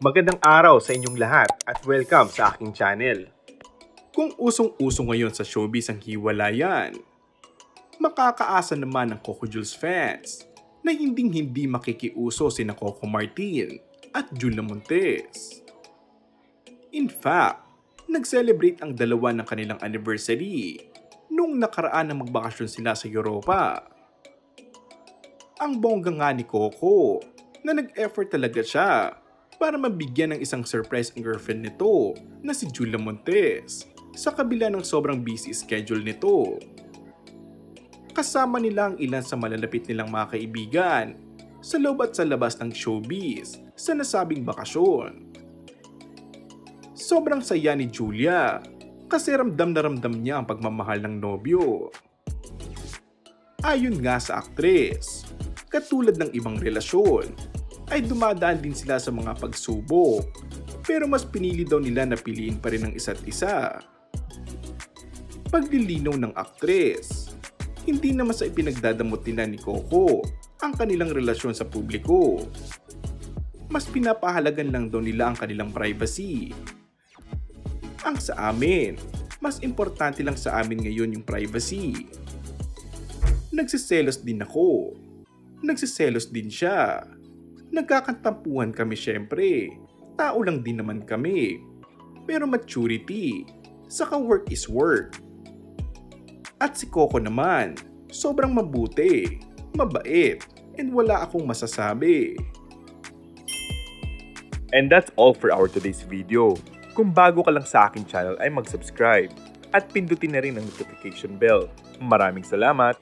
Magandang araw sa inyong lahat at welcome sa aking channel. Kung usong-uso ngayon sa showbiz ang hiwalayan, makakaasa naman ang Coco Jules fans na hinding-hindi makikiuso sina Coco Martin at Julia Montes. In fact, nag-celebrate ang dalawa ng kanilang anniversary nung nakaraan na magbakasyon sila sa Europa. Ang bongga nga ni Coco na nag-effort talaga siya para mabigyan ng isang surprise ang girlfriend nito na si Julia Montes sa kabila ng sobrang busy schedule nito. Kasama nila ang ilan sa malalapit nilang mga kaibigan sa loob at sa labas ng showbiz sa nasabing bakasyon. Sobrang saya ni Julia kasi ramdam na ramdam niya ang pagmamahal ng nobyo. Ayon nga sa aktres, katulad ng ibang relasyon, ay dumadaan din sila sa mga pagsubok pero mas pinili daw nila na piliin pa rin ang isa't isa. Paglilinaw ng aktres, hindi naman sa ipinagdadamot nila ni Coco ang kanilang relasyon sa publiko. Mas pinapahalagan lang daw nila ang kanilang privacy. Ang sa amin, mas importante lang sa amin ngayon yung privacy. Nagsiselos din ako. Nagsiselos din siya. Nagkakantampuhan kami syempre. Tao lang din naman kami. Pero maturity, saka work is work. At si Coco naman, sobrang mabuti, mabait, and wala akong masasabi. And that's all for our today's video. Kung bago ka lang sa aking channel ay mag-subscribe at pindutin na rin ang notification bell. Maraming salamat!